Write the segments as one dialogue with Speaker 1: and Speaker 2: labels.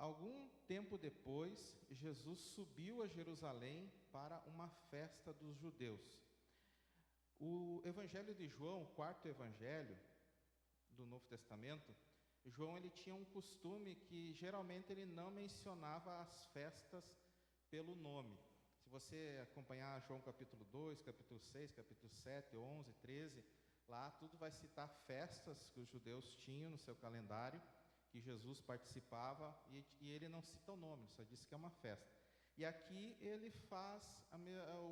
Speaker 1: Algum tempo depois, Jesus subiu a Jerusalém para uma festa dos judeus. O Evangelho de João, o quarto evangelho do Novo Testamento, João ele tinha um costume que geralmente ele não mencionava as festas pelo nome. Se você acompanhar João capítulo 2, capítulo 6, capítulo 7, 11, 13, lá tudo vai citar festas que os judeus tinham no seu calendário, que Jesus participava, e ele não cita o nome, só diz que é uma festa. E aqui ele faz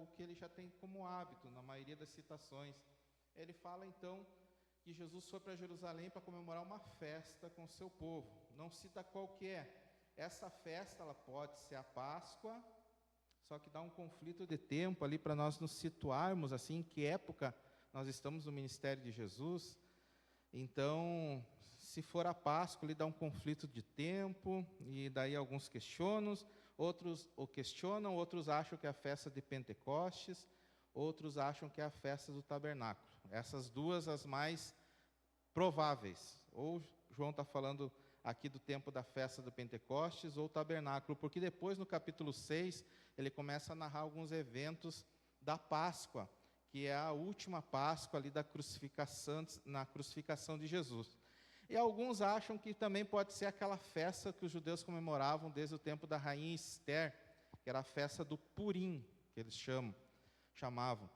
Speaker 1: o que ele já tem como hábito, na maioria das citações. Ele fala então que Jesus foi para Jerusalém para comemorar uma festa com o seu povo. Não cita qual que é. Essa festa ela pode ser a Páscoa, só que dá um conflito de tempo ali para nós nos situarmos assim, em que época nós estamos no ministério de Jesus. Então, se for a Páscoa, ele dá um conflito de tempo, e daí alguns questionam, outros o questionam, outros acham que é a festa de Pentecostes, outros acham que é a festa do tabernáculo. Essas duas as mais prováveis. Ou João está falando aqui do tempo da festa do Pentecostes, ou tabernáculo, porque depois no capítulo 6, ele começa a narrar alguns eventos da Páscoa, que é a última Páscoa ali da crucificação, na crucificação de Jesus. E alguns acham que também pode ser aquela festa que os judeus comemoravam desde o tempo da rainha Esther, que era a festa do Purim, que eles chamavam.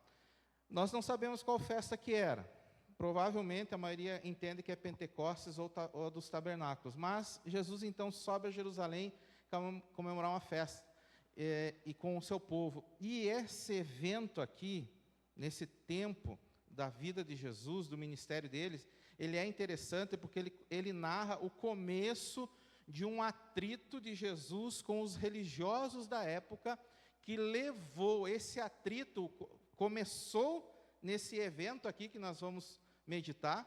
Speaker 1: Nós não sabemos qual festa que era. Provavelmente a maioria entende que é Pentecostes ou dos tabernáculos. Mas Jesus então sobe a Jerusalém para comemorar uma festa e com o seu povo. E esse evento aqui, nesse tempo da vida de Jesus, do ministério deles, ele é interessante porque ele narra o começo de um atrito de Jesus com os religiosos da época, que levou esse atrito, começou nesse evento aqui que nós vamos meditar,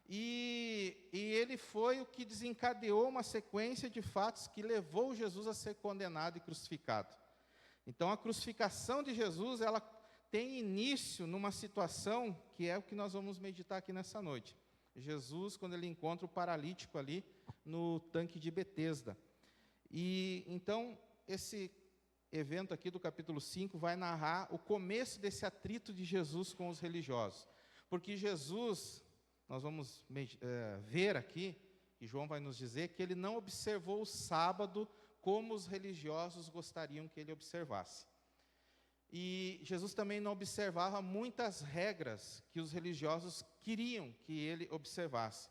Speaker 1: e ele foi o que desencadeou uma sequência de fatos que levou Jesus a ser condenado e crucificado. Então a crucificação de Jesus, ela tem início numa situação que é o que nós vamos meditar aqui nessa noite. Jesus, quando ele encontra o paralítico ali no tanque de Betesda. E então, esse evento aqui do capítulo 5 vai narrar o começo desse atrito de Jesus com os religiosos. Porque Jesus, nós vamos ver aqui, e João vai nos dizer, que ele não observou o sábado como os religiosos gostariam que ele observasse. E Jesus também não observava muitas regras que os religiosos queriam que ele observasse.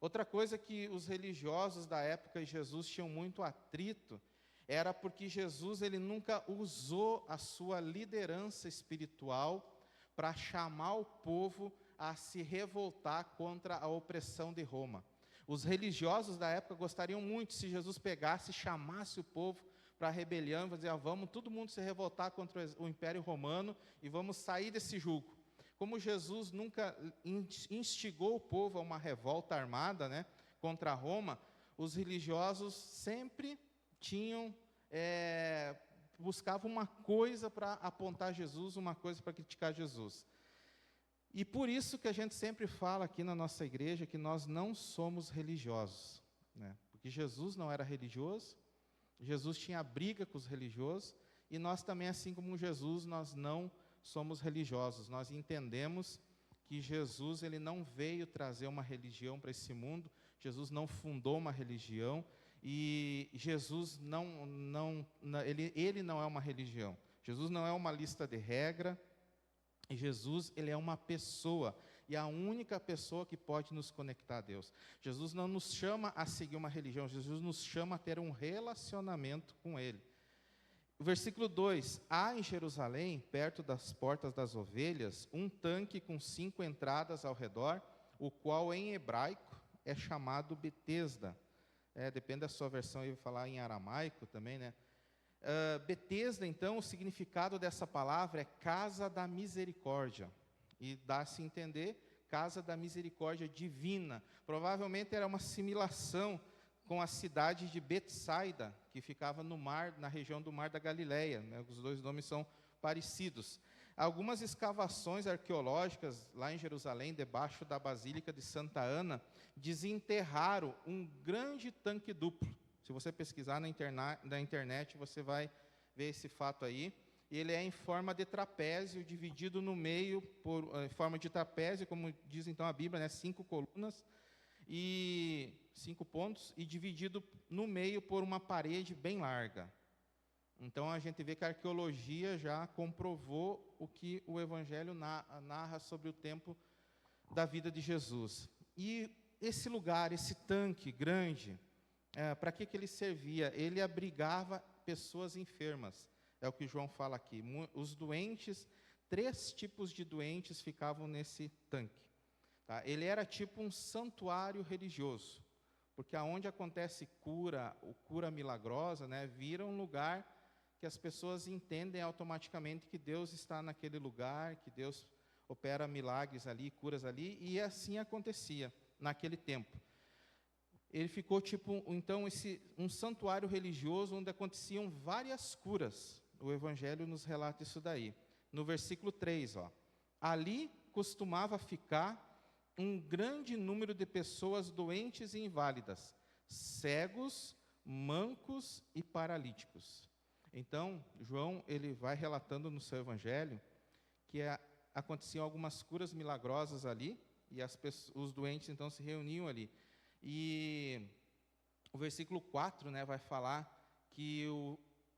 Speaker 1: Outra coisa que os religiosos da época de Jesus tinham muito atrito, era porque Jesus ele nunca usou a sua liderança espiritual para chamar o povo a se revoltar contra a opressão de Roma. Os religiosos da época gostariam muito se Jesus pegasse e chamasse o povo para a rebelião, e dizer, vamos todo mundo se revoltar contra o Império Romano e vamos sair desse jugo. Como Jesus nunca instigou o povo a uma revolta armada, né, contra Roma, os religiosos sempre buscavam uma coisa para apontar Jesus, uma coisa para criticar Jesus. E por isso que a gente sempre fala aqui na nossa igreja que nós não somos religiosos, né? Porque Jesus não era religioso, Jesus tinha briga com os religiosos, e nós também, assim como Jesus, nós não somos religiosos. Nós entendemos que Jesus ele não veio trazer uma religião para esse mundo, Jesus não fundou uma religião, e Jesus ele não é uma religião. Jesus não é uma lista de regras. E Jesus, ele é uma pessoa, e a única pessoa que pode nos conectar a Deus. Jesus não nos chama a seguir uma religião, Jesus nos chama a ter um relacionamento com Ele. O versículo 2, há em Jerusalém, perto das portas das ovelhas, um tanque com 5 entradas ao redor, o qual em hebraico é chamado Betesda. Depende da sua versão, eu vou falar em aramaico também, né? Betesda, então, o significado dessa palavra é casa da misericórdia, e dá-se a entender casa da misericórdia divina. Provavelmente era uma assimilação com a cidade de Betsaida, que ficava no mar, na região do Mar da Galileia, né? Os dois nomes são parecidos. Algumas escavações arqueológicas lá em Jerusalém, debaixo da Basílica de Santa Ana, desenterraram um grande tanque duplo. Se você pesquisar na internet, você vai ver esse fato aí. Ele é em forma de trapézio, dividido no meio, em forma de trapézio, como diz então a Bíblia, né, 5 colunas, e 5 pontos, e dividido no meio por uma parede bem larga. Então, a gente vê que a arqueologia já comprovou o que o Evangelho narra sobre o tempo da vida de Jesus. E esse lugar, esse tanque grande, para que ele servia? Ele abrigava pessoas enfermas, é o que João fala aqui. Os doentes, 3 tipos de doentes ficavam nesse tanque. Tá? Ele era tipo um santuário religioso, porque aonde acontece cura milagrosa, né, vira um lugar que as pessoas entendem automaticamente que Deus está naquele lugar, que Deus opera milagres ali, curas ali, e assim acontecia naquele tempo. Ele ficou tipo, então, um santuário religioso onde aconteciam várias curas. O Evangelho nos relata isso daí. No versículo 3, ali costumava ficar um grande número de pessoas doentes e inválidas, cegos, mancos e paralíticos. Então, João, ele vai relatando no seu Evangelho que aconteciam algumas curas milagrosas ali, e os doentes, então, se reuniam ali. E o versículo 4, né, vai falar que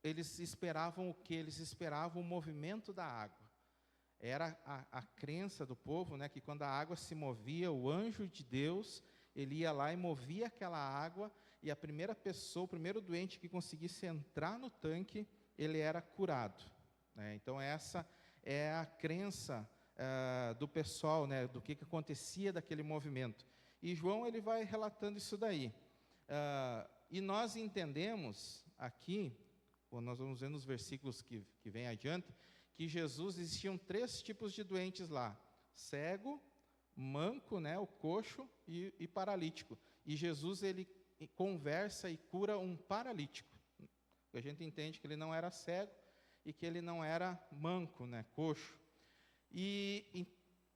Speaker 1: eles esperavam o quê? Eles esperavam o movimento da água. Era a crença do povo, né, que quando a água se movia, o anjo de Deus, ele ia lá e movia aquela água, e a primeira pessoa, o primeiro doente que conseguisse entrar no tanque, ele era curado. Né? Então, essa é a crença do pessoal, né, do que acontecia daquele movimento. E João, ele vai relatando isso daí. E nós entendemos aqui, nós vamos ver nos versículos que vem adiante, que Jesus, existiam 3 tipos de doentes lá: cego, manco, né, o coxo e paralítico. E Jesus, ele conversa e cura um paralítico. A gente entende que ele não era cego e que ele não era manco, né, coxo. E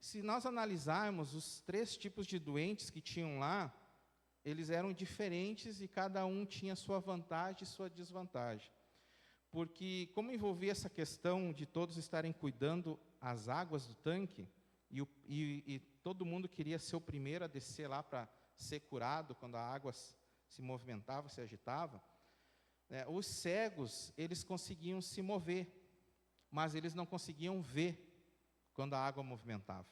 Speaker 1: se nós analisarmos os 3 tipos de doentes que tinham lá, eles eram diferentes e cada um tinha sua vantagem e sua desvantagem. Porque, como envolvia essa questão de todos estarem cuidando as águas do tanque, e todo mundo queria ser o primeiro a descer lá para ser curado quando a água se movimentava, se agitava, né, os cegos, eles conseguiam se mover, mas eles não conseguiam ver quando a água movimentava.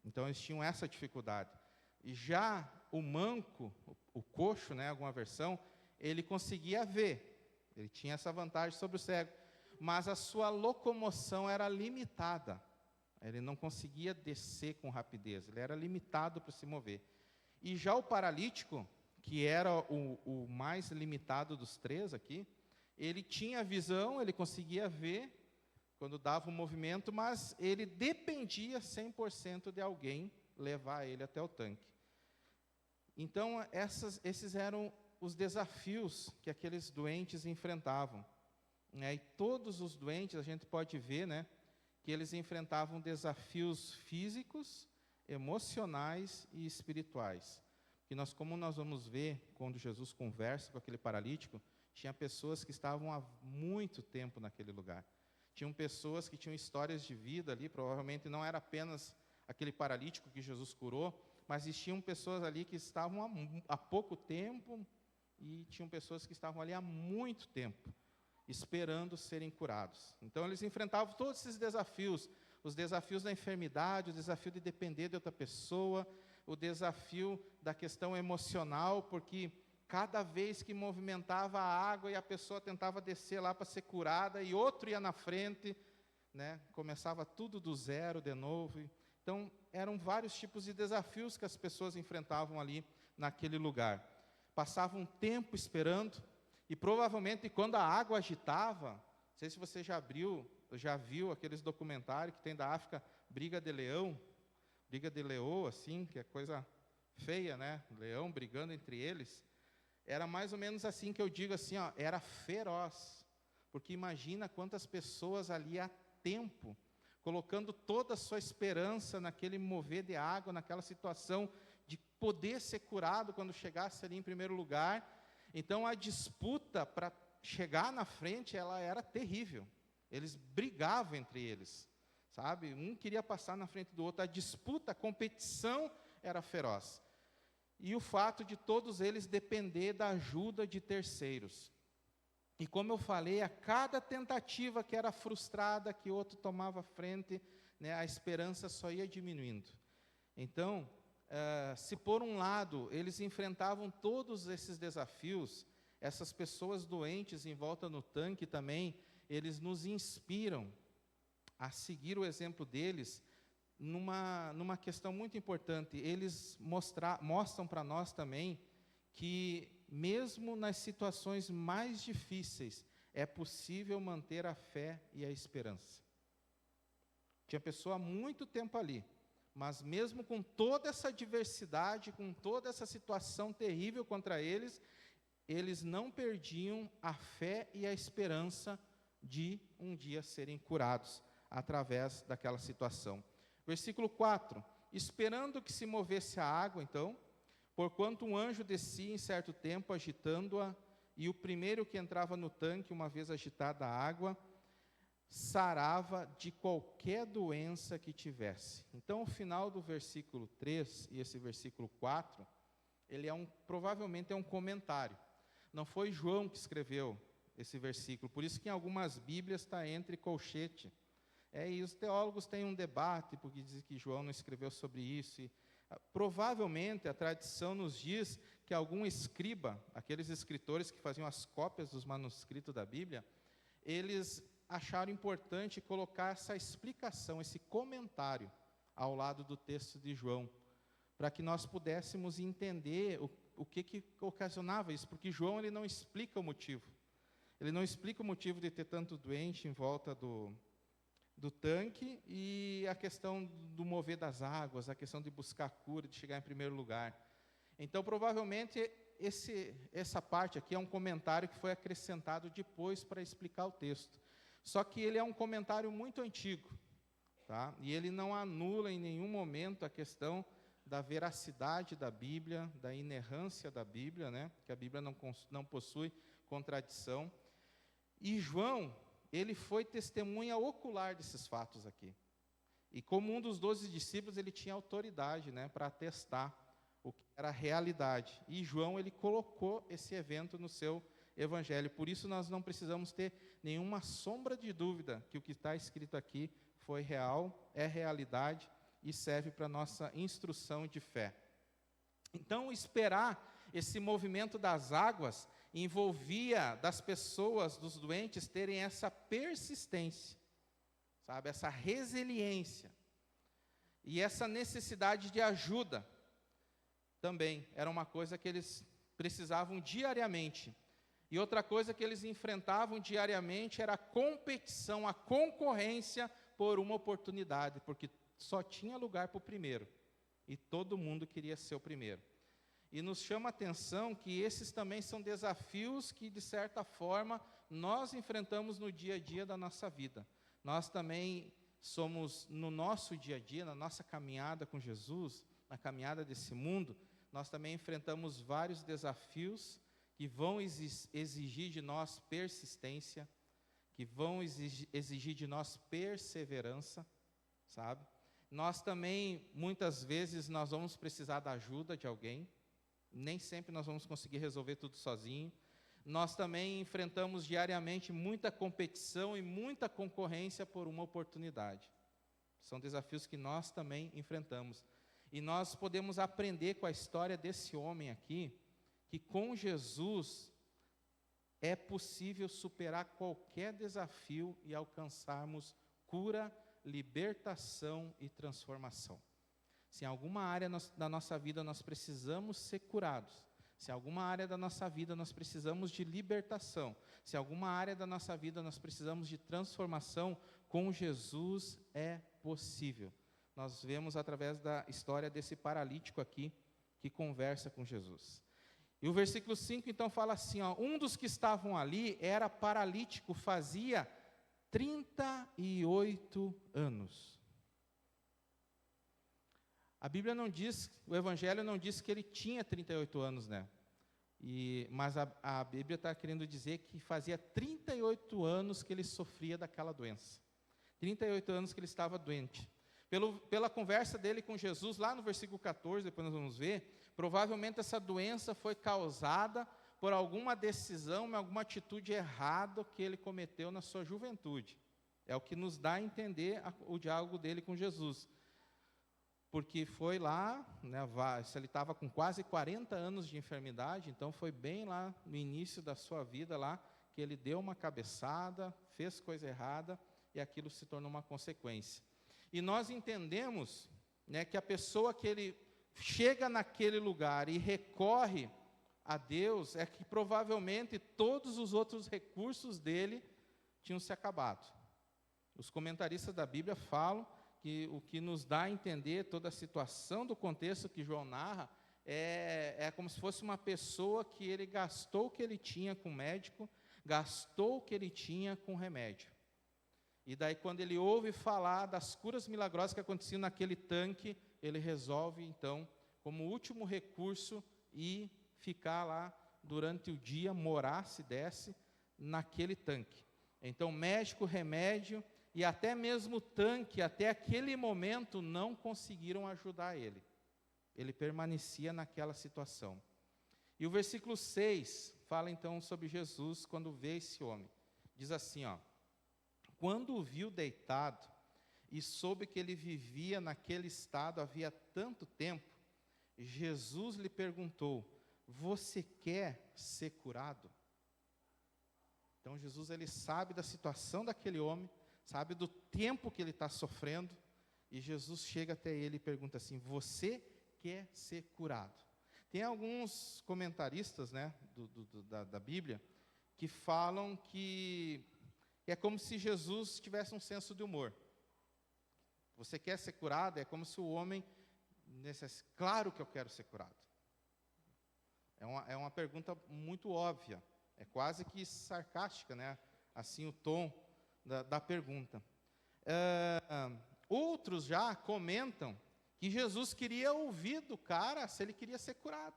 Speaker 1: Então, eles tinham essa dificuldade. E já o manco, o coxo, né, alguma versão, ele conseguia ver. Ele tinha essa vantagem sobre o cego, mas a sua locomoção era limitada. Ele não conseguia descer com rapidez, ele era limitado para se mover. E já o paralítico, que era o mais limitado dos 3 aqui, ele tinha visão, ele conseguia ver quando dava um movimento, mas ele dependia 100% de alguém levar ele até o tanque. Então, esses eram os desafios que aqueles doentes enfrentavam. Né? E todos os doentes, a gente pode ver, né, que eles enfrentavam desafios físicos, emocionais e espirituais. Como nós vamos ver, quando Jesus conversa com aquele paralítico, tinha pessoas que estavam há muito tempo naquele lugar. Tinham pessoas que tinham histórias de vida ali, provavelmente não era apenas aquele paralítico que Jesus curou, mas existiam pessoas ali que estavam há pouco tempo, e tinham pessoas que estavam ali há muito tempo, esperando serem curados. Então, eles enfrentavam todos esses desafios, os desafios da enfermidade, o desafio de depender de outra pessoa, o desafio da questão emocional, porque cada vez que movimentava a água e a pessoa tentava descer lá para ser curada, e outro ia na frente, né, começava tudo do zero de novo. Então, eram vários tipos de desafios que as pessoas enfrentavam ali naquele lugar. Passavam um tempo esperando, e provavelmente quando a água agitava, não sei se você já viu aqueles documentários que tem da África, briga de leão, assim, que é coisa feia, né? Leão brigando entre eles. Era mais ou menos assim que eu digo assim, era feroz. Porque imagina quantas pessoas ali há tempo, colocando toda a sua esperança naquele mover de água, naquela situação de poder ser curado quando chegasse ali em primeiro lugar, Então, a disputa para chegar na frente, ela era terrível. Eles brigavam entre eles, sabe? Um queria passar na frente do outro. A disputa, a competição era feroz. E o fato de todos eles depender da ajuda de terceiros. E como eu falei, a cada tentativa que era frustrada, que outro tomava frente, né, a esperança só ia diminuindo. Então, se por um lado eles enfrentavam todos esses desafios, essas pessoas doentes em volta no tanque também, eles nos inspiram a seguir o exemplo deles numa questão muito importante. Eles mostram para nós também que, mesmo nas situações mais difíceis, é possível manter a fé e a esperança. Tinha pessoa há muito tempo ali, mas mesmo com toda essa diversidade, com toda essa situação terrível contra eles, eles não perdiam a fé e a esperança de um dia serem curados através daquela situação. Versículo 4, esperando que se movesse a água, então, porquanto um anjo descia em certo tempo, agitando-a, e o primeiro que entrava no tanque, uma vez agitada a água, sarava de qualquer doença que tivesse. Então, o final do versículo 3 e esse versículo 4, ele provavelmente é um comentário. Não foi João que escreveu esse versículo, por isso que em algumas Bíblias está entre colchete. E os teólogos têm um debate, porque dizem que João não escreveu sobre isso. Provavelmente, a tradição nos diz que algum escriba, aqueles escritores que faziam as cópias dos manuscritos da Bíblia, eles acharam importante colocar essa explicação, esse comentário, ao lado do texto de João, para que nós pudéssemos entender o que ocasionava isso, porque João ele não explica o motivo. Ele não explica o motivo de ter tanto doente em volta do tanque e a questão do mover das águas, a questão de buscar cura, de chegar em primeiro lugar. Então, provavelmente, essa parte aqui é um comentário que foi acrescentado depois para explicar o texto. Só que ele é um comentário muito antigo, tá? E ele não anula em nenhum momento a questão da veracidade da Bíblia, da inerrância da Bíblia, né? Que a Bíblia não possui contradição. E João, ele foi testemunha ocular desses fatos aqui. E como um dos 12 discípulos, ele tinha autoridade, né, para atestar o que era a realidade. E João, ele colocou esse evento no seu evangelho. Por isso, nós não precisamos ter nenhuma sombra de dúvida que o que está escrito aqui foi real, é realidade e serve para nossa instrução de fé. Então, esperar esse movimento das águas envolvia das pessoas, dos doentes, terem essa persistência, sabe, essa resiliência. E essa necessidade de ajuda também era uma coisa que eles precisavam diariamente. E outra coisa que eles enfrentavam diariamente era a competição, a concorrência por uma oportunidade, porque só tinha lugar para o primeiro, e todo mundo queria ser o primeiro. E nos chama a atenção que esses também são desafios que, de certa forma, nós enfrentamos no dia a dia da nossa vida. Nós também somos, no nosso dia a dia, na nossa caminhada com Jesus, na caminhada desse mundo, nós também enfrentamos vários desafios que vão exigir de nós persistência, que vão exigir de nós perseverança, sabe? Nós também, muitas vezes, nós vamos precisar da ajuda de alguém, nem sempre nós vamos conseguir resolver tudo sozinho. Nós também enfrentamos diariamente muita competição e muita concorrência por uma oportunidade. São desafios que nós também enfrentamos. E nós podemos aprender com a história desse homem aqui, que com Jesus é possível superar qualquer desafio e alcançarmos cura, libertação e transformação. Se em alguma área da nossa vida nós precisamos ser curados, se em alguma área da nossa vida nós precisamos de libertação, se em alguma área da nossa vida nós precisamos de transformação, com Jesus é possível. Nós vemos através da história desse paralítico aqui, que conversa com Jesus. E o versículo 5, então, fala assim, um dos que estavam ali era paralítico, fazia 38 anos. A Bíblia não diz, o Evangelho não diz que ele tinha 38 anos, né? Mas a Bíblia está querendo dizer que fazia 38 anos que ele sofria daquela doença. 38 anos que ele estava doente. Pela conversa dele com Jesus, lá no versículo 14, depois nós vamos ver, provavelmente essa doença foi causada por alguma decisão, alguma atitude errada que ele cometeu na sua juventude. É o que nos dá a entender o diálogo dele com Jesus. Porque foi lá, né, ele estava com quase 40 anos de enfermidade, então foi bem lá no início da sua vida lá, que ele deu uma cabeçada, fez coisa errada, e aquilo se tornou uma consequência. E nós entendemos, né, que a pessoa que ele chega naquele lugar e recorre a Deus, é que provavelmente todos os outros recursos dele tinham se acabado. Os comentaristas da Bíblia falam que o que nos dá a entender toda a situação do contexto que João narra é como se fosse uma pessoa que ele gastou o que ele tinha com o médico, gastou o que ele tinha com o remédio. E daí, quando ele ouve falar das curas milagrosas que aconteciam naquele tanque, ele resolve, então, como último recurso, ir ficar lá durante o dia, morar, se desse, naquele tanque. Então, médico, remédio e até mesmo o tanque, até aquele momento, não conseguiram ajudar ele. Ele permanecia naquela situação. E o versículo 6 fala então sobre Jesus quando vê esse homem. Diz assim, ó: quando o viu deitado e soube que ele vivia naquele estado havia tanto tempo, Jesus lhe perguntou: você quer ser curado? Então Jesus, ele sabe da situação daquele homem, sabe do tempo que ele está sofrendo, e Jesus chega até ele e pergunta assim: você quer ser curado? Tem alguns comentaristas, né, da Bíblia, que falam que é como se Jesus tivesse um senso de humor. Você quer ser curado? É como se o homem claro que eu quero ser curado. É uma pergunta muito óbvia, é quase que sarcástica, né? Assim o tom da pergunta. Outros já comentam que Jesus queria ouvir do cara se ele queria ser curado.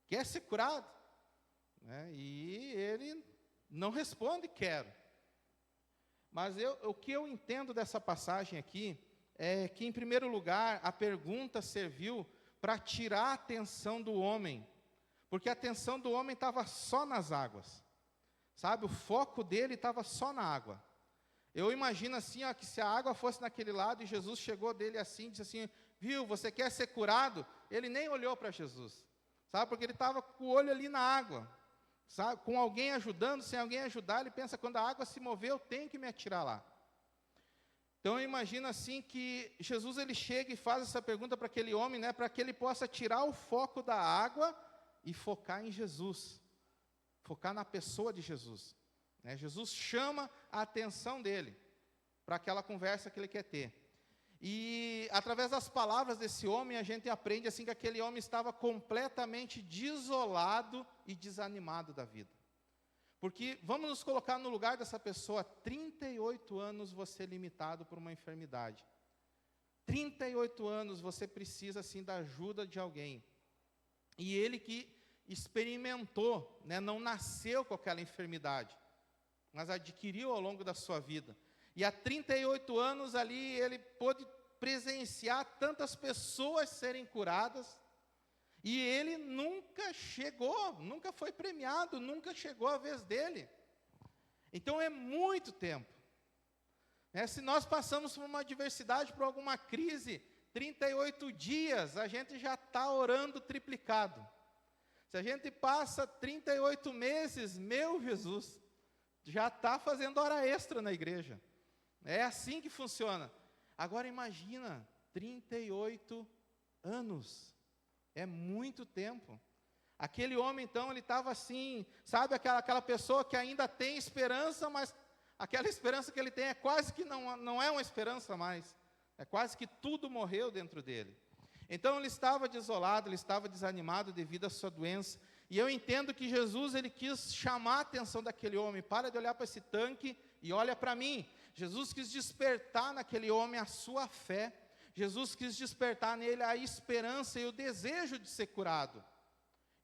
Speaker 1: Quer ser curado? Né? E ele não responde, quero. Mas o que eu entendo dessa passagem aqui é que, em primeiro lugar, a pergunta serviu para tirar a atenção do homem, porque a atenção do homem estava só nas águas, sabe? O foco dele estava só na água. Eu imagino assim, ó, que se a água fosse naquele lado e Jesus chegou dele assim, disse assim: viu, você quer ser curado? Ele nem olhou para Jesus, sabe? Porque ele estava com o olho ali na água, sabe? Com alguém ajudando, sem alguém ajudar, ele pensa: quando a água se mover, eu tenho que me atirar lá. Então eu imagino assim que Jesus, ele chega e faz essa pergunta para aquele homem, né, para que ele possa tirar o foco da água e focar em Jesus, focar na pessoa de Jesus. Né? Jesus chama a atenção dele para aquela conversa que ele quer ter. E através das palavras desse homem, a gente aprende assim que aquele homem estava completamente desolado e desanimado da vida. Porque, vamos nos colocar no lugar dessa pessoa, 38 anos você é limitado por uma enfermidade. 38 anos você precisa, assim, da ajuda de alguém. E ele que experimentou, né, não nasceu com aquela enfermidade, mas adquiriu ao longo da sua vida. E há 38 anos ali, ele pôde presenciar tantas pessoas serem curadas, e ele nunca chegou, nunca foi premiado, nunca chegou a vez dele. Então é muito tempo. Se nós passamos por uma adversidade, por alguma crise, 38 dias, a gente já está orando triplicado. Se a gente passa 38 meses, meu Jesus, já está fazendo hora extra na igreja. É assim que funciona. Agora imagina, 38 anos. É muito tempo. Aquele homem, então, ele estava assim, sabe, aquela pessoa que ainda tem esperança, mas aquela esperança que ele tem é quase que não é uma esperança mais. É quase que tudo morreu dentro dele. Então, ele estava desolado, ele estava desanimado devido à sua doença. E eu entendo que Jesus, ele quis chamar a atenção daquele homem. Para de olhar para esse tanque e olha para mim. Jesus quis despertar naquele homem a sua fé. Jesus quis despertar nele a esperança e o desejo de ser curado.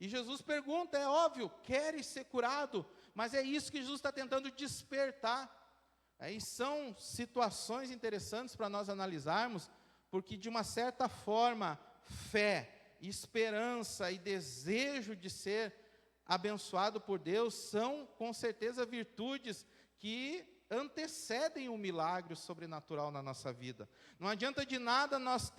Speaker 1: E Jesus pergunta, é óbvio, queres ser curado? Mas é isso que Jesus está tentando despertar. Aí são situações interessantes para nós analisarmos, porque de uma certa forma, fé, esperança e desejo de ser abençoado por Deus são com certeza virtudes que antecedem o milagre sobrenatural na nossa vida. Não adianta de nada nós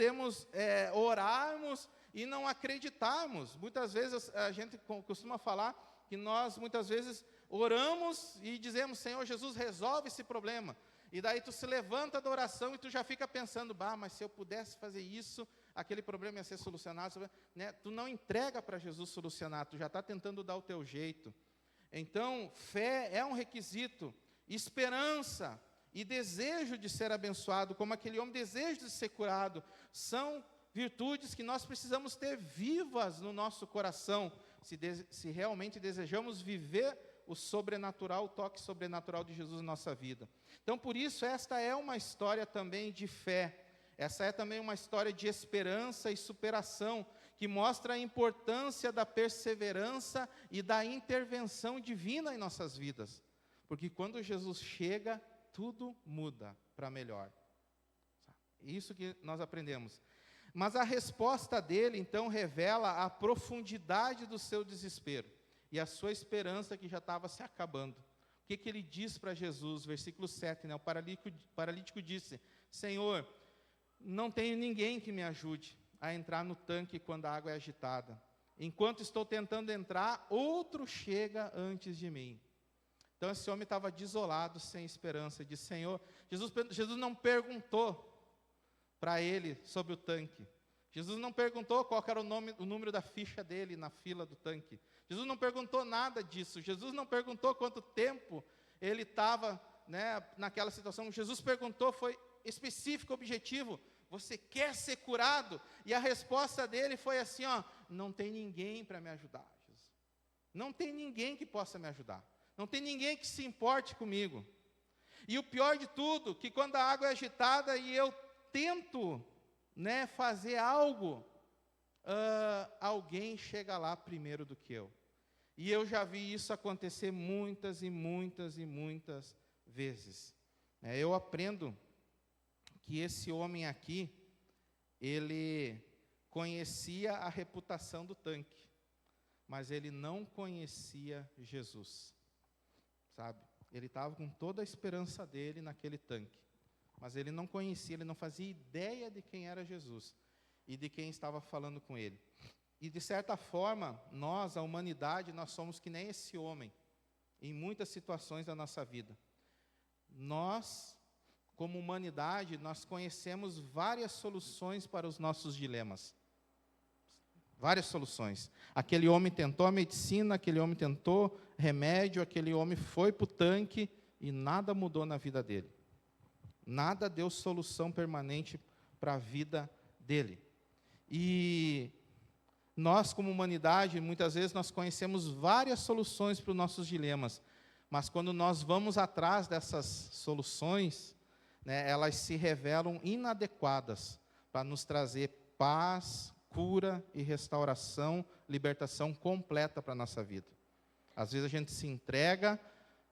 Speaker 1: orarmos e não acreditarmos. Muitas vezes a gente costuma falar que nós muitas vezes oramos e dizemos, Senhor Jesus, resolve esse problema. E daí tu se levanta da oração e tu já fica pensando, mas se eu pudesse fazer isso, aquele problema ia ser solucionado, né? Tu não entrega para Jesus solucionar, tu já está tentando dar o teu jeito. Então, fé é um requisito, esperança e desejo de ser abençoado, como aquele homem, desejo de ser curado, são virtudes que nós precisamos ter vivas no nosso coração, se realmente desejamos viver o sobrenatural, o toque sobrenatural de Jesus na nossa vida. Então, por isso, esta é uma história também de fé. Essa é também uma história de esperança e superação, que mostra a importância da perseverança e da intervenção divina em nossas vidas. Porque quando Jesus chega, tudo muda para melhor. Isso que nós aprendemos. Mas a resposta dele, então, revela a profundidade do seu desespero e a sua esperança que já estava se acabando. O que ele diz para Jesus? Versículo 7, né? O paralítico disse, Senhor, não tenho ninguém que me ajude a entrar no tanque quando a água é agitada. Enquanto estou tentando entrar, outro chega antes de mim. Então esse homem estava desolado, sem esperança. Disse, Senhor, Jesus não perguntou para ele sobre o tanque. Jesus não perguntou qual era o número da ficha dele na fila do tanque. Jesus não perguntou nada disso. Jesus não perguntou quanto tempo ele estava, né, naquela situação. Jesus perguntou, foi específico, objetivo, você quer ser curado? E a resposta dele foi assim, não tem ninguém para me ajudar, Jesus. Não tem ninguém que possa me ajudar. Não tem ninguém que se importe comigo. E o pior de tudo, que quando a água é agitada e eu tento, né, fazer algo, alguém chega lá primeiro do que eu. E eu já vi isso acontecer muitas e muitas e muitas vezes. Eu aprendo que esse homem aqui, ele conhecia a reputação do tanque, mas ele não conhecia Jesus, sabe? Ele estava com toda a esperança dele naquele tanque, mas ele não conhecia, ele não fazia ideia de quem era Jesus e de quem estava falando com ele. E, de certa forma, nós, a humanidade, nós somos que nem esse homem, em muitas situações da nossa vida. Nós, como humanidade, nós conhecemos várias soluções para os nossos dilemas. Várias soluções. Aquele homem tentou a medicina, aquele homem tentou remédio, aquele homem foi para o tanque e nada mudou na vida dele. Nada deu solução permanente para a vida dele. E nós, como humanidade, muitas vezes nós conhecemos várias soluções para os nossos dilemas, mas quando nós vamos atrás dessas soluções, né, elas se revelam inadequadas para nos trazer paz, cura e restauração, libertação completa para a nossa vida. Às vezes a gente se entrega,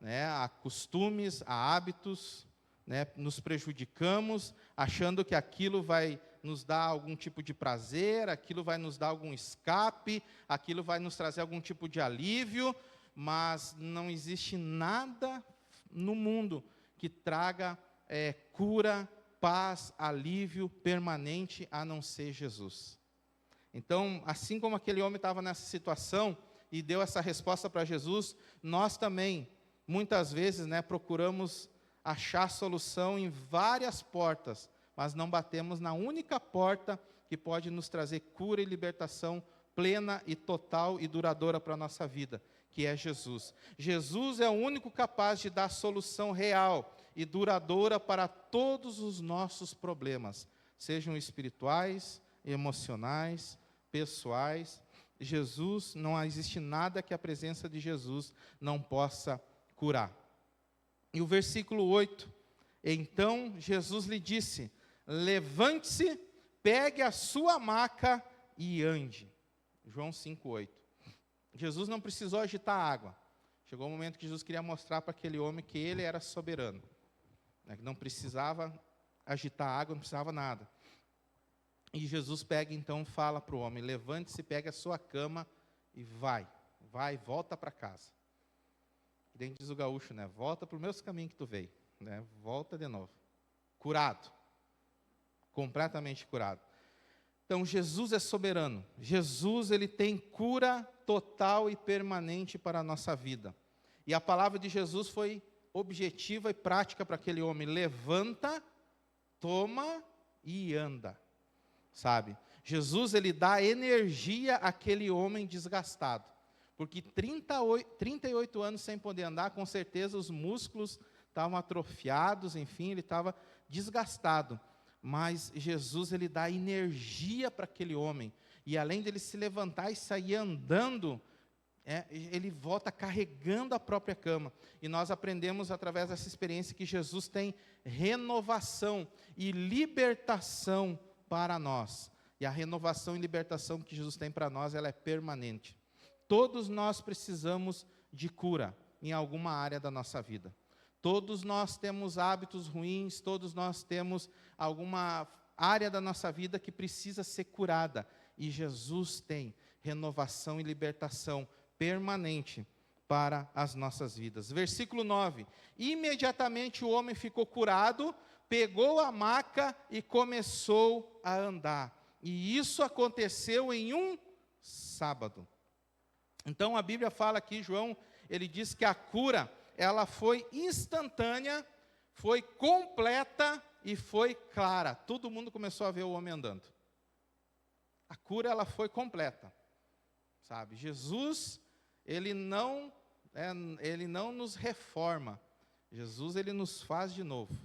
Speaker 1: né, a costumes, a hábitos, né, nos prejudicamos, achando que aquilo vai nos dar algum tipo de prazer, aquilo vai nos dar algum escape, aquilo vai nos trazer algum tipo de alívio, mas não existe nada no mundo que traga cura, paz, alívio permanente, a não ser Jesus. Então, assim como aquele homem estava nessa situação e deu essa resposta para Jesus, nós também, muitas vezes, né, procuramos achar solução em várias portas, mas não batemos na única porta que pode nos trazer cura e libertação plena e total e duradoura para a nossa vida, que é Jesus. Jesus é o único capaz de dar solução real e duradoura para todos os nossos problemas, sejam espirituais, emocionais, pessoais. Jesus, não existe nada que a presença de Jesus não possa curar. E o versículo 8, então Jesus lhe disse, levante-se, pegue a sua maca e ande. João 5:8. Jesus não precisou agitar a água. Chegou o momento que Jesus queria mostrar para aquele homem que ele era soberano, né, que não precisava agitar a água, não precisava nada. E Jesus pega então, fala para o homem: levante-se, pegue a sua cama e volta para casa. Que nem diz o gaúcho, né? Volta para os meus caminhos que tu veio, né? Volta de novo. Curado. Completamente curado. Então, Jesus é soberano. Jesus, ele tem cura total e permanente para a nossa vida. E a palavra de Jesus foi objetiva e prática para aquele homem: levanta, toma e anda. Sabe? Jesus, ele dá energia àquele homem desgastado. Porque 38 anos sem poder andar, com certeza os músculos estavam atrofiados, enfim, ele estava desgastado. Mas Jesus, ele dá energia para aquele homem. E além dele se levantar e sair andando, ele volta carregando a própria cama. E nós aprendemos através dessa experiência que Jesus tem renovação e libertação para nós. E a renovação e libertação que Jesus tem para nós, ela é permanente. Todos nós precisamos de cura em alguma área da nossa vida. Todos nós temos hábitos ruins, todos nós temos alguma área da nossa vida que precisa ser curada. E Jesus tem renovação e libertação permanente para as nossas vidas. Versículo 9. Imediatamente o homem ficou curado, pegou a maca e começou a andar. E isso aconteceu em um sábado. Então a Bíblia fala aqui, João, ele diz que a cura, ela foi instantânea, foi completa e foi clara. Todo mundo começou a ver o homem andando. A cura, ela foi completa. Sabe? Jesus, ele não nos reforma. Jesus, ele nos faz de novo.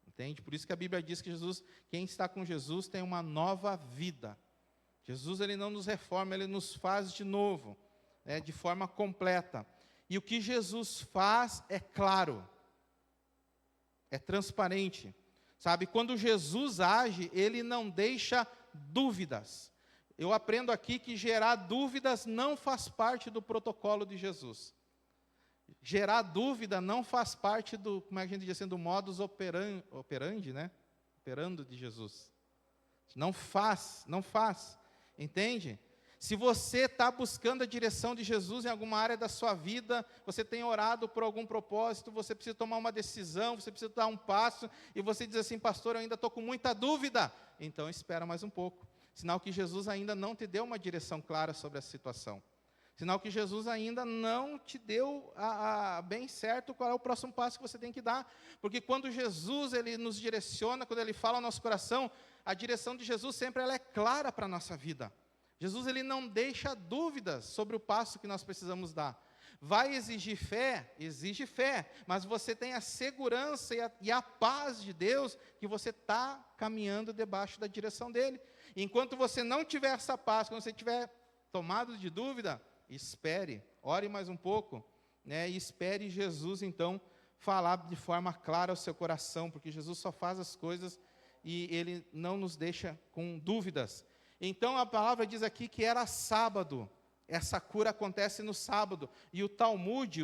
Speaker 1: Entende? Por isso que a Bíblia diz que Jesus, quem está com Jesus tem uma nova vida. Jesus, ele não nos reforma, ele nos faz de novo, de forma completa. E o que Jesus faz é claro, é transparente. Sabe, quando Jesus age, ele não deixa dúvidas. Eu aprendo aqui que gerar dúvidas não faz parte do protocolo de Jesus. Gerar dúvida não faz parte do, como a gente diz assim, do modus operandi, né? Operando de Jesus. Não faz, entende? Se você está buscando a direção de Jesus em alguma área da sua vida, você tem orado por algum propósito, você precisa tomar uma decisão, você precisa dar um passo, e você diz assim: pastor, eu ainda estou com muita dúvida. Então espera mais um pouco. Sinal que Jesus ainda não te deu uma direção clara sobre essa situação. Sinal que Jesus ainda não te deu bem certo qual é o próximo passo que você tem que dar. Porque quando Jesus, ele nos direciona, quando ele fala ao nosso coração, a direção de Jesus sempre ela é clara para a nossa vida. Jesus, ele não deixa dúvidas sobre o passo que nós precisamos dar. Vai exigir fé? Exige fé, mas você tem a segurança e a paz de Deus que você está caminhando debaixo da direção dele. Enquanto você não tiver essa paz, quando você estiver tomado de dúvida, espere, ore mais um pouco, e espere Jesus, então, falar de forma clara ao seu coração, porque Jesus só faz as coisas e ele não nos deixa com dúvidas. Então, a palavra diz aqui que era sábado, essa cura acontece no sábado, e o Talmud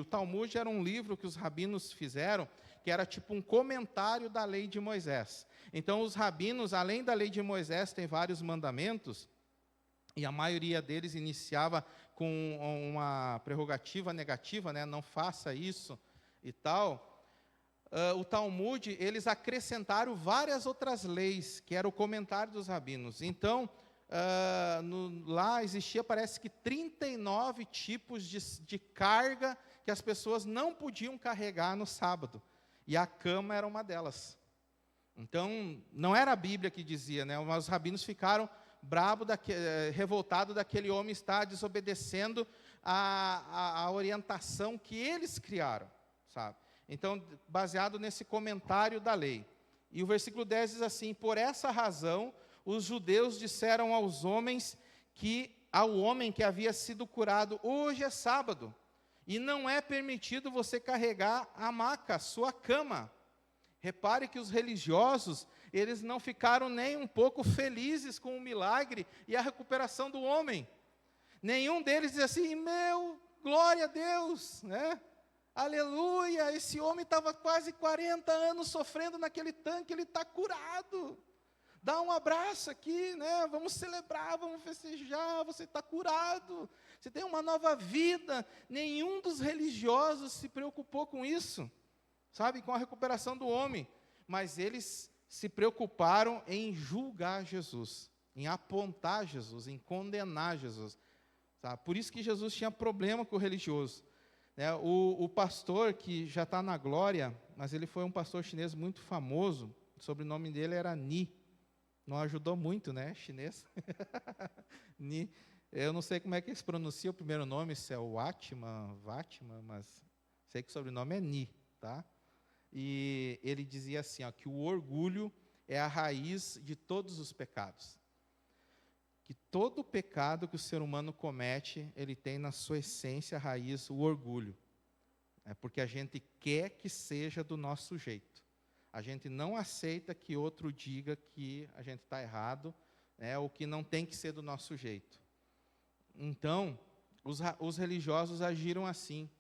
Speaker 1: era um livro que os rabinos fizeram, que era tipo um comentário da lei de Moisés. Então, os rabinos, além da lei de Moisés, tem vários mandamentos, e a maioria deles iniciava com uma prerrogativa negativa, não faça isso e tal. O Talmud, eles acrescentaram várias outras leis, que era o comentário dos rabinos. Então, lá existia, parece que 39 tipos de carga que as pessoas não podiam carregar no sábado. E a cama era uma delas. Então, não era a Bíblia que dizia, mas os rabinos ficaram revoltado daquele homem estar desobedecendo a orientação que eles criaram, sabe? Então, baseado nesse comentário da lei. E o versículo 10 diz assim: por essa razão, os judeus disseram ao homem que havia sido curado: hoje é sábado, e não é permitido você carregar a maca, sua cama. Repare que os religiosos, eles não ficaram nem um pouco felizes com o milagre e a recuperação do homem. Nenhum deles diz assim, meu, glória a Deus, né? Aleluia, esse homem estava quase 40 anos sofrendo naquele tanque, ele está curado. Dá um abraço aqui, né? Vamos celebrar, vamos festejar, você está curado. Você tem uma nova vida. Nenhum dos religiosos se preocupou com isso, sabe? Com a recuperação do homem. Mas eles se preocuparam em julgar Jesus, em apontar Jesus, em condenar Jesus. Tá? Por isso que Jesus tinha problema com o religioso. Né? O pastor, que já está na glória, mas ele foi um pastor chinês muito famoso, o sobrenome dele era Ni. Não ajudou muito, né, chinês? Ni. Eu não sei como é que se pronuncia o primeiro nome, se é o Watman, mas sei que o sobrenome é Ni, tá? E ele dizia assim, ó, que o orgulho é a raiz de todos os pecados. Que todo pecado que o ser humano comete, ele tem na sua essência, a raiz, o orgulho. É porque a gente quer que seja do nosso jeito. A gente não aceita que outro diga que a gente está errado, né, ou que não tem que ser do nosso jeito. Então, os religiosos agiram assim.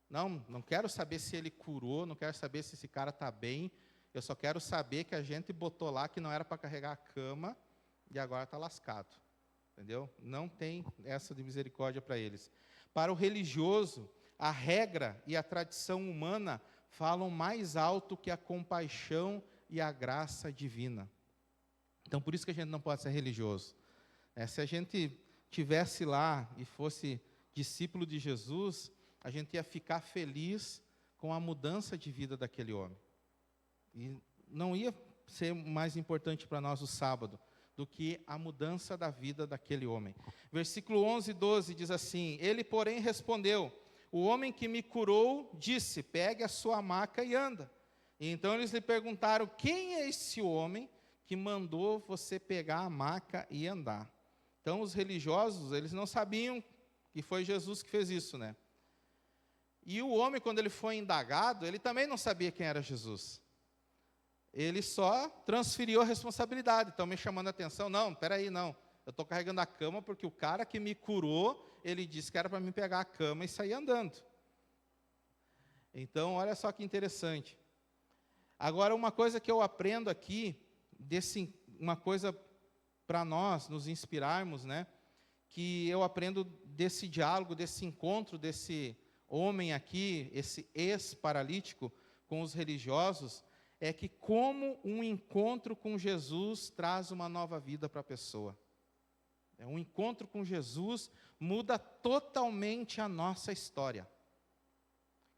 Speaker 1: Não quero saber se ele curou, não quero saber se esse cara está bem, eu só quero saber que a gente botou lá que não era para carregar a cama e agora está lascado. Entendeu? Não tem essa de misericórdia para eles. Para o religioso, a regra e a tradição humana falam mais alto que a compaixão e a graça divina. Então, por isso que a gente não pode ser religioso. Se a gente tivesse lá e fosse discípulo de Jesus, a gente ia ficar feliz com a mudança de vida daquele homem. E não ia ser mais importante para nós o sábado do que a mudança da vida daquele homem. Versículo 11 e 12 diz assim, ele, porém, respondeu, o homem que me curou disse, pegue a sua maca e anda. E então eles lhe perguntaram, quem é esse homem que mandou você pegar a maca e andar? Então os religiosos, eles não sabiam que foi Jesus que fez isso, né? E o homem, quando ele foi indagado, ele também não sabia quem era Jesus. Ele só transferiu a responsabilidade. Estão me chamando a atenção. Não, espera aí, não. Eu estou carregando a cama porque o cara que me curou, ele disse que era para mim pegar a cama e sair andando. Então, olha só que interessante. Agora, uma coisa que eu aprendo aqui, uma coisa para nós nos inspirarmos, né? Que eu aprendo desse diálogo, desse encontro, desse homem aqui, esse ex-paralítico com os religiosos, é que como um encontro com Jesus traz uma nova vida para a pessoa. Um encontro com Jesus muda totalmente a nossa história.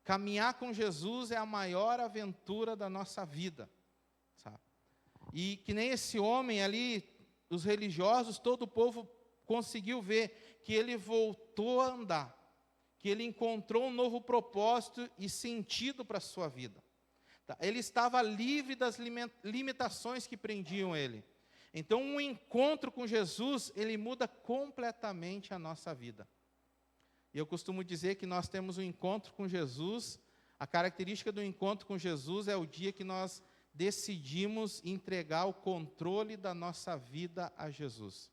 Speaker 1: Caminhar com Jesus é a maior aventura da nossa vida, sabe? E que nem esse homem ali, os religiosos, todo o povo conseguiu ver que ele voltou a andar, que ele encontrou um novo propósito e sentido para a sua vida. Ele estava livre das limitações que prendiam ele. Então, um encontro com Jesus, ele muda completamente a nossa vida. E eu costumo dizer que nós temos um encontro com Jesus, a característica do encontro com Jesus é o dia que nós decidimos entregar o controle da nossa vida a Jesus.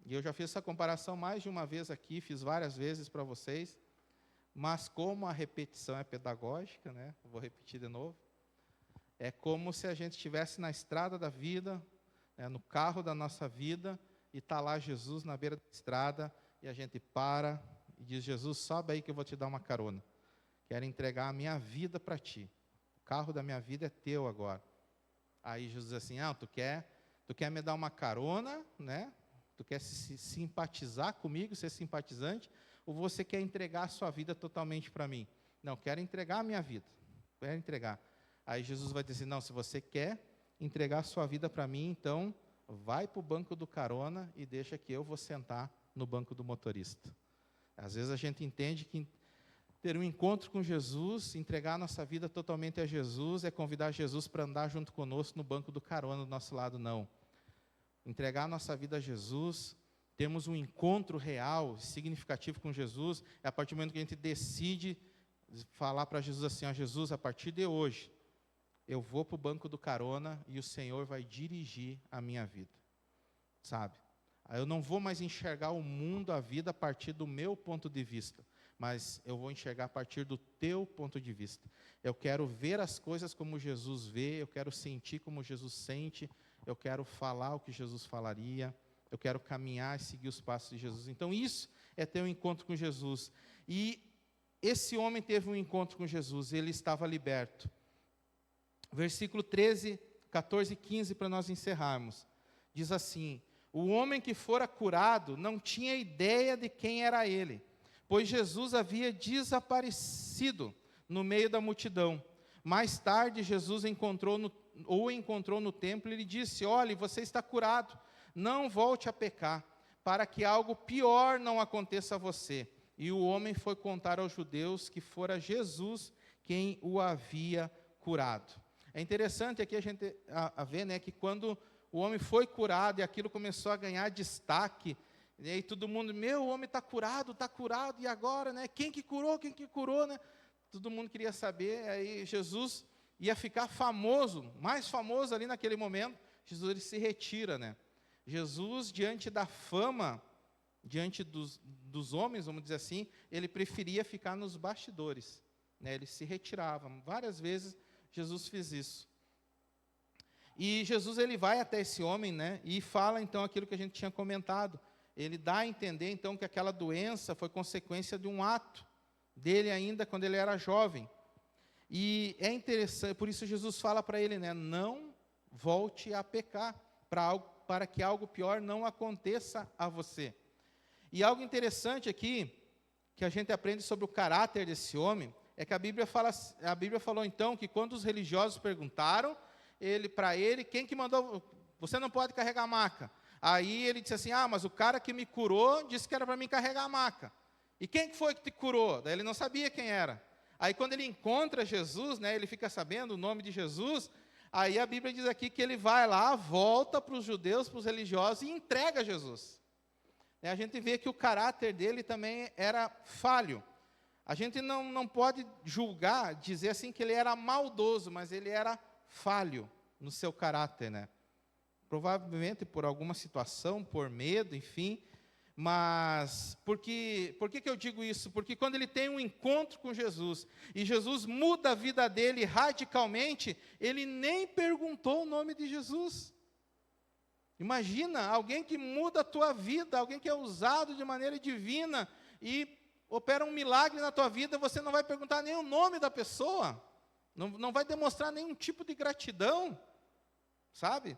Speaker 1: E eu já fiz essa comparação mais de uma vez aqui, fiz várias vezes para vocês, mas como a repetição é pedagógica, né? Vou repetir de novo. É como se a gente estivesse na estrada da vida, no carro da nossa vida, e está lá Jesus na beira da estrada, e a gente para e diz, Jesus, sobe aí que eu vou te dar uma carona. Quero entregar a minha vida para ti. O carro da minha vida é teu agora. Aí Jesus diz assim, tu quer me dar uma carona, né? Tu quer se simpatizar comigo, ser simpatizante, ou você quer entregar a sua vida totalmente para mim? Não, quero entregar a minha vida. Quero entregar. Aí Jesus vai dizer, não, se você quer entregar a sua vida para mim, então vai para o banco do carona e deixa que eu vou sentar no banco do motorista. Às vezes a gente entende que ter um encontro com Jesus, entregar a nossa vida totalmente a Jesus, é convidar Jesus para andar junto conosco no banco do carona do nosso lado, não. Entregar a nossa vida a Jesus, temos um encontro real, significativo com Jesus, é a partir do momento que a gente decide falar para Jesus assim, Jesus, a partir de hoje, eu vou para o banco do carona e o Senhor vai dirigir a minha vida, sabe? Eu não vou mais enxergar o mundo, a vida, a partir do meu ponto de vista, mas eu vou enxergar a partir do teu ponto de vista. Eu quero ver as coisas como Jesus vê, eu quero sentir como Jesus sente, eu quero falar o que Jesus falaria, eu quero caminhar e seguir os passos de Jesus. Então, isso é ter um encontro com Jesus. E esse homem teve um encontro com Jesus, ele estava liberto. Versículo 13, 14 e 15, para nós encerrarmos. Diz assim: o homem que fora curado não tinha ideia de quem era ele, pois Jesus havia desaparecido no meio da multidão. Mais tarde, Jesus o encontrou no templo e lhe disse: olhe, você está curado, não volte a pecar, para que algo pior não aconteça a você. E o homem foi contar aos judeus que fora Jesus quem o havia curado. É interessante aqui a gente ver, né, que quando o homem foi curado e aquilo começou a ganhar destaque, e aí todo mundo, o homem está curado, e agora, né? Quem que curou, né? Todo mundo queria saber, aí Jesus ia ficar famoso, mais famoso ali naquele momento. Jesus, ele se retira, né? Jesus, diante da fama, diante dos homens, vamos dizer assim, ele preferia ficar nos bastidores, né? Ele se retirava. Várias vezes Jesus fez isso. E Jesus, ele vai até esse homem, né? E fala então aquilo que a gente tinha comentado. Ele dá a entender então que aquela doença foi consequência de um ato dele ainda quando ele era jovem. E é interessante, por isso Jesus fala para ele, né? Não volte a pecar, para que algo pior não aconteça a você. E algo interessante aqui, que a gente aprende sobre o caráter desse homem, é que a Bíblia falou então que quando os religiosos perguntaram para ele, quem que mandou, você não pode carregar a maca. Aí ele disse assim, mas o cara que me curou disse que era para mim carregar a maca. E quem que foi que te curou? Daí ele não sabia quem era. Aí quando ele encontra Jesus, né, ele fica sabendo o nome de Jesus, aí a Bíblia diz aqui que ele vai lá, volta para os judeus, para os religiosos e entrega Jesus. A gente vê que o caráter dele também era falho. A gente não pode julgar, dizer assim que ele era maldoso, mas ele era falho no seu caráter, né? Provavelmente por alguma situação, por medo, enfim. Mas por que eu digo isso? Porque quando ele tem um encontro com Jesus, e Jesus muda a vida dele radicalmente, ele nem perguntou o nome de Jesus. Imagina, alguém que muda a tua vida, alguém que é usado de maneira divina, e opera um milagre na tua vida, você não vai perguntar nem o nome da pessoa, não vai demonstrar nenhum tipo de gratidão, sabe?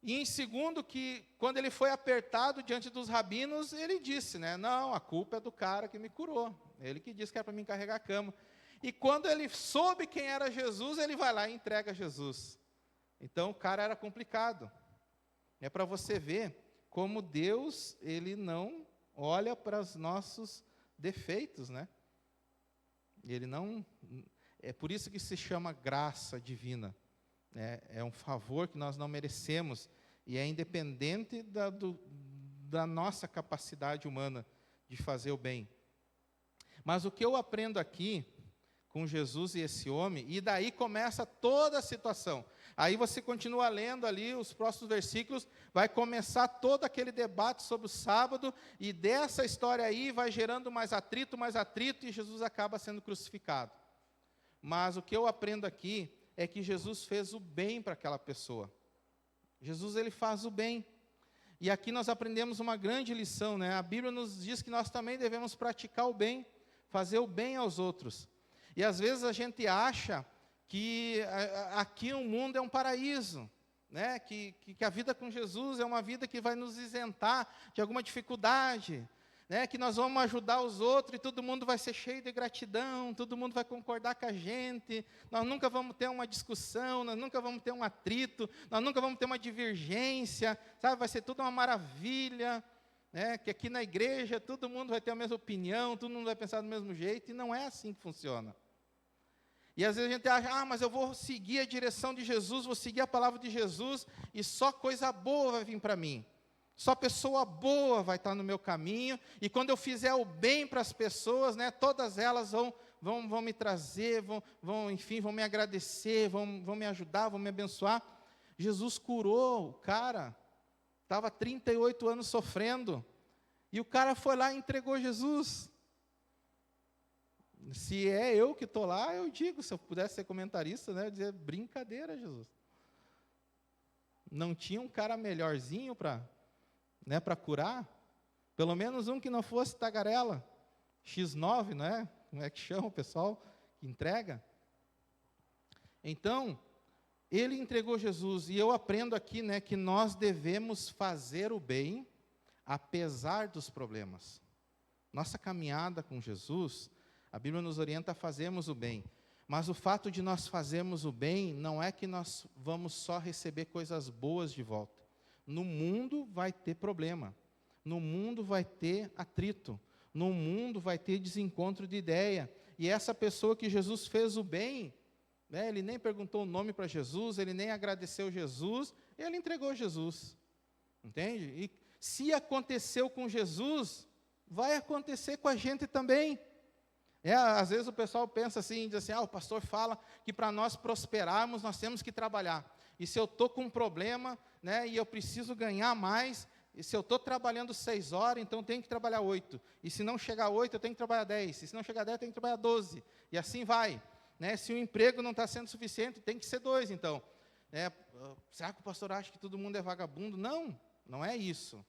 Speaker 1: E em segundo, que quando ele foi apertado diante dos rabinos, ele disse, né, não, a culpa é do cara que me curou, ele que disse que era para mim carregar a cama. E quando ele soube quem era Jesus, ele vai lá e entrega Jesus. Então o cara era complicado. É para você ver como Deus, ele não olha para os nossos defeitos, né? Ele não, é por isso que se chama graça divina. É um favor que nós não merecemos, e é independente da nossa capacidade humana de fazer o bem. Mas o que eu aprendo aqui, com Jesus e esse homem, e daí começa toda a situação. Aí você continua lendo ali os próximos versículos, vai começar todo aquele debate sobre o sábado, e dessa história aí vai gerando mais atrito, e Jesus acaba sendo crucificado. Mas o que eu aprendo aqui é que Jesus fez o bem para aquela pessoa. Jesus, ele faz o bem. E aqui nós aprendemos uma grande lição, né? A Bíblia nos diz que nós também devemos praticar o bem, fazer o bem aos outros. E às vezes a gente acha que aqui o mundo é um paraíso, né? Que a vida com Jesus é uma vida que vai nos isentar de alguma dificuldade, né? Que nós vamos ajudar os outros e todo mundo vai ser cheio de gratidão, todo mundo vai concordar com a gente, nós nunca vamos ter uma discussão, nós nunca vamos ter um atrito, nós nunca vamos ter uma divergência, sabe? Vai ser tudo uma maravilha, né? Que aqui na igreja todo mundo vai ter a mesma opinião, todo mundo vai pensar do mesmo jeito, e não é assim que funciona. E às vezes a gente acha, mas eu vou seguir a direção de Jesus, vou seguir a palavra de Jesus, e só coisa boa vai vir para mim. Só pessoa boa vai estar no meu caminho, e quando eu fizer o bem para as pessoas, né, todas elas vão me trazer, enfim, vão me agradecer, vão me ajudar, vão me abençoar. Jesus curou o cara, estava 38 anos sofrendo, e o cara foi lá e entregou Jesus. Se é eu que estou lá, eu digo, se eu pudesse ser comentarista, né, eu dizer, brincadeira, Jesus. Não tinha um cara melhorzinho para curar? Pelo menos um que não fosse tagarela, X9, não é? Como é que chama o pessoal que entrega? Então, ele entregou Jesus, e eu aprendo aqui, né, que nós devemos fazer o bem, apesar dos problemas. Nossa caminhada com Jesus, a Bíblia nos orienta a fazermos o bem, mas o fato de nós fazermos o bem, não é que nós vamos só receber coisas boas de volta. No mundo vai ter problema, no mundo vai ter atrito, no mundo vai ter desencontro de ideia, e essa pessoa que Jesus fez o bem, né, ele nem perguntou o nome para Jesus, ele nem agradeceu Jesus, ele entregou Jesus, entende? E se aconteceu com Jesus, vai acontecer com a gente também. Às vezes o pessoal pensa assim, diz assim, o pastor fala que para nós prosperarmos, nós temos que trabalhar. E se eu estou com um problema, né, e eu preciso ganhar mais, e se eu estou trabalhando 6 horas, então eu tenho que trabalhar 8. E se não chegar a 8, eu tenho que trabalhar 10. E se não chegar a 10, eu tenho que trabalhar 12. E assim vai. Né? Se o emprego não está sendo suficiente, tem que ser 2, então. Será que o pastor acha que todo mundo é vagabundo? Não, não é isso.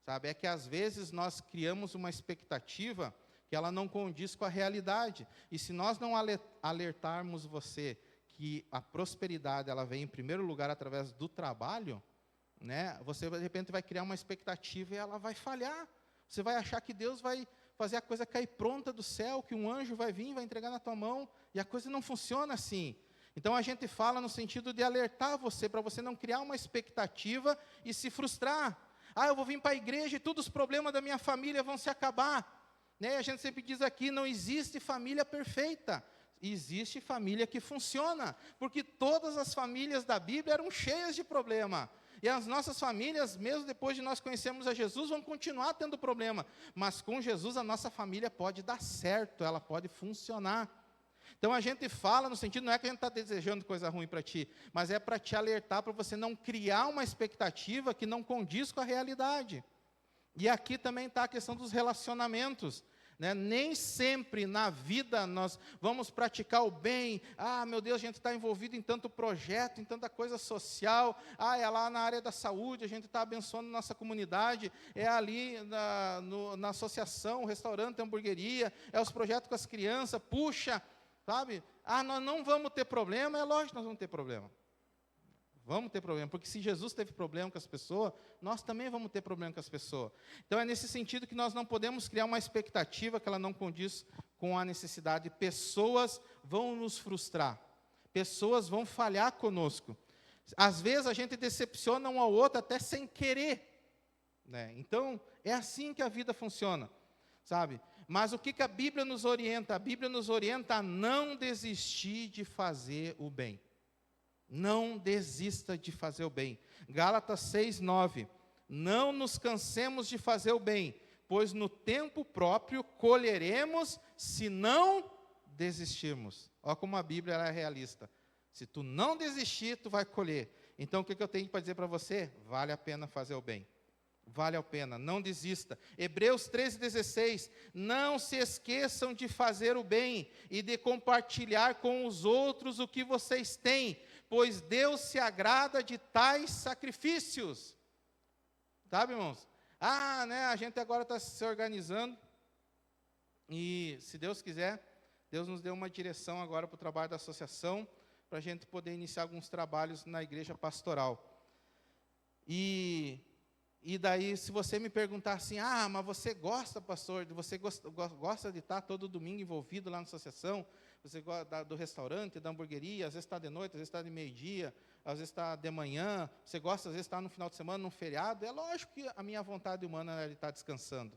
Speaker 1: Sabe? É que às vezes nós criamos uma expectativa que ela não condiz com a realidade. E se nós não alertarmos você que a prosperidade ela vem em primeiro lugar através do trabalho, né, você de repente vai criar uma expectativa e ela vai falhar. Você vai achar que Deus vai fazer a coisa cair pronta do céu, que um anjo vai vir, vai entregar na tua mão, e a coisa não funciona assim. Então a gente fala no sentido de alertar você, para você não criar uma expectativa e se frustrar. Eu vou vir para a igreja e todos os problemas da minha família vão se acabar. Né? A gente sempre diz aqui, não existe família perfeita, existe família que funciona, porque todas as famílias da Bíblia eram cheias de problema, e as nossas famílias, mesmo depois de nós conhecermos a Jesus, vão continuar tendo problema, mas com Jesus a nossa família pode dar certo, ela pode funcionar. Então a gente fala no sentido, não é que a gente está desejando coisa ruim para ti, mas é para te alertar, para você não criar uma expectativa que não condiz com a realidade. E aqui também está a questão dos relacionamentos. Né? Nem sempre na vida nós vamos praticar o bem. Meu Deus, a gente está envolvido em tanto projeto, em tanta coisa social. É lá na área da saúde, a gente está abençoando nossa comunidade. É ali na associação, restaurante, hamburgueria. É os projetos com as crianças. Puxa, sabe? Nós não vamos ter problema. É lógico que nós vamos ter problema. Vamos ter problema, porque se Jesus teve problema com as pessoas, nós também vamos ter problema com as pessoas. Então, é nesse sentido que nós não podemos criar uma expectativa que ela não condiz com a necessidade. Pessoas vão nos frustrar, pessoas vão falhar conosco. Às vezes, a gente decepciona um ao outro até sem querer. Né? Então, é assim que a vida funciona, sabe? Mas o que a Bíblia nos orienta? A Bíblia nos orienta a não desistir de fazer o bem. Não desista de fazer o bem. Gálatas 6:9. Não nos cansemos de fazer o bem, pois no tempo próprio colheremos se não desistirmos. Olha como a Bíblia é realista. Se tu não desistir, tu vai colher. Então o que eu tenho para dizer para você? Vale a pena fazer o bem. Vale a pena, não desista. Hebreus 13:16. Não se esqueçam de fazer o bem e de compartilhar com os outros o que vocês têm, pois Deus se agrada de tais sacrifícios. Sabe, irmãos? A gente agora está se organizando, e se Deus quiser, Deus nos deu uma direção agora para o trabalho da associação, para a gente poder iniciar alguns trabalhos na igreja pastoral. E daí, se você me perguntar assim, mas você gosta, pastor, você gosta de estar todo domingo envolvido lá na associação, você gosta do restaurante, da hamburgueria, às vezes está de noite, às vezes está de meio-dia, às vezes está de manhã, você gosta, às vezes está no final de semana, num feriado, é lógico que a minha vontade humana é de estar descansando.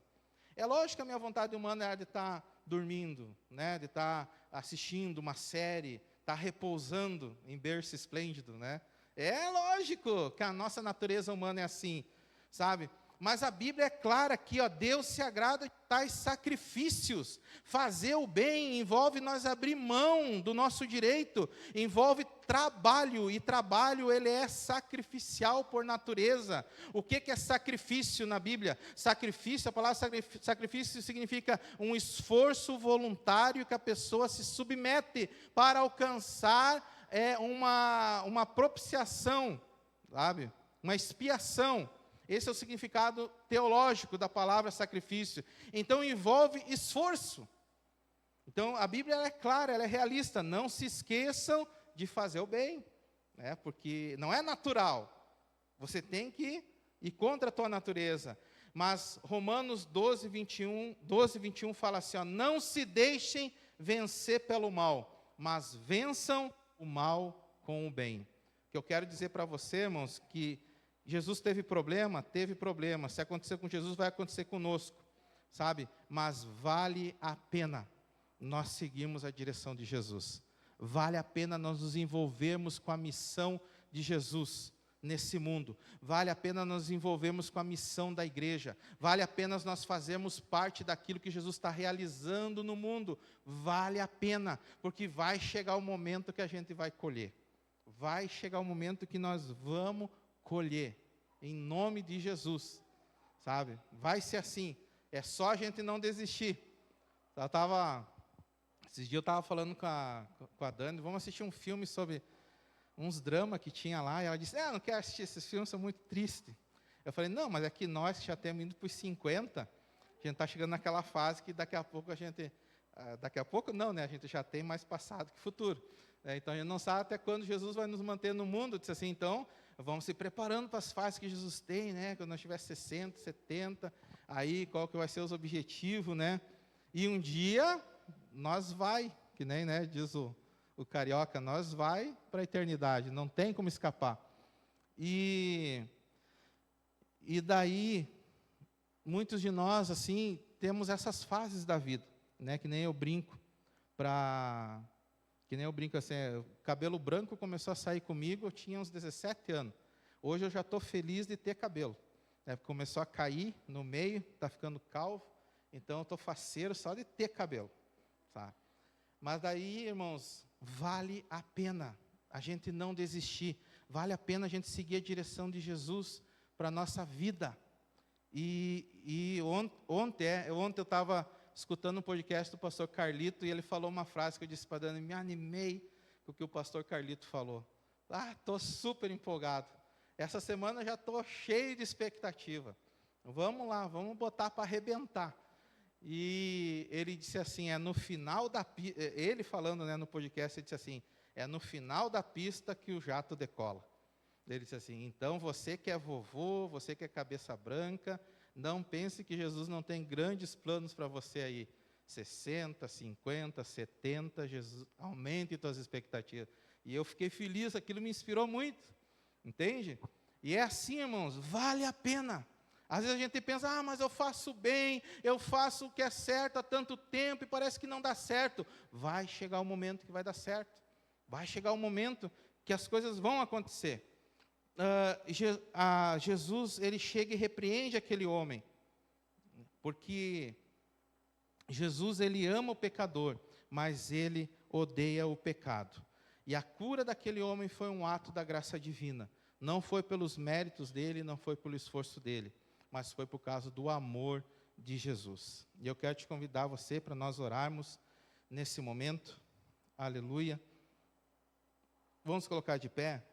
Speaker 1: É lógico que a minha vontade humana é de estar dormindo, né, de estar assistindo uma série, estar repousando em berço esplêndido, né? É lógico que a nossa natureza humana é assim, sabe? Mas a Bíblia é clara aqui, ó, Deus se agrada de tais sacrifícios. Fazer o bem envolve nós abrir mão do nosso direito, envolve trabalho, e trabalho ele é sacrificial por natureza. O que é sacrifício na Bíblia? Sacrifício, a palavra sacrifício significa um esforço voluntário que a pessoa se submete para alcançar uma propiciação, sabe? Uma expiação. Esse é o significado teológico da palavra sacrifício. Então, envolve esforço. Então, a Bíblia é clara, ela é realista. Não se esqueçam de fazer o bem, né? Porque não é natural. Você tem que ir contra a tua natureza. Mas Romanos 12, 21 fala assim, ó, não se deixem vencer pelo mal, mas vençam o mal com o bem. O que eu quero dizer para você, irmãos, que Jesus teve problema. Se acontecer com Jesus, vai acontecer conosco, sabe? Mas vale a pena nós seguirmos a direção de Jesus. Vale a pena nós nos envolvermos com a missão de Jesus nesse mundo. Vale a pena nós nos envolvermos com a missão da igreja. Vale a pena nós fazermos parte daquilo que Jesus está realizando no mundo. Vale a pena, porque vai chegar o momento que a gente vai colher. Vai chegar o momento que nós vamos colher, em nome de Jesus, sabe? Vai ser assim, é só a gente não desistir. Esses dias eu estava falando com a Dani, vamos assistir um filme sobre uns dramas que tinha lá, e ela disse, não quero assistir, esses filmes são muito tristes. Eu falei, não, mas é que nós que já temos ido para os 50, a gente está chegando naquela fase que daqui a pouco não, né? A gente já tem mais passado que futuro. Então, a gente não sabe até quando Jesus vai nos manter no mundo. Eu disse assim, então, vamos se preparando para as fases que Jesus tem, né? Quando nós tiver 60, 70, aí qual que vai ser os objetivos, né? E um dia, nós vai, que nem, né, diz o carioca, nós vai para a eternidade, não tem como escapar. E daí, muitos de nós, assim, temos essas fases da vida, né? Que nem eu brinco, assim, o cabelo branco começou a sair comigo, eu tinha uns 17 anos. Hoje eu já estou feliz de ter cabelo. Né? Começou a cair no meio, está ficando calvo, então eu estou faceiro só de ter cabelo. Sabe? Mas daí, irmãos, vale a pena a gente não desistir. Vale a pena a gente seguir a direção de Jesus para a nossa vida. E ontem eu estava escutando um podcast do pastor Carlito, e ele falou uma frase que eu disse para a Dani, me animei com o que o pastor Carlito falou. Estou super empolgado. Essa semana eu já estou cheio de expectativa. Vamos lá, vamos botar para arrebentar. E ele disse assim, no final da pista, ele falando, né, no podcast, ele disse assim, no final da pista que o jato decola. Ele disse assim, então você que é vovô, você que é cabeça branca, não pense que Jesus não tem grandes planos para você aí. 60, 50, 70, Jesus, aumente suas expectativas. E eu fiquei feliz, aquilo me inspirou muito, entende? E é assim, irmãos, vale a pena. Às vezes a gente pensa, mas eu faço bem, eu faço o que é certo há tanto tempo, e parece que não dá certo. Vai chegar o momento que vai dar certo. Vai chegar o momento que as coisas vão acontecer. Jesus, ele chega e repreende aquele homem, porque Jesus, ele ama o pecador, mas ele odeia o pecado. E a cura daquele homem foi um ato da graça divina. Não foi pelos méritos dele, não foi pelo esforço dele, mas foi por causa do amor de Jesus. E eu quero te convidar você para nós orarmos nesse momento. Aleluia. Vamos colocar de pé.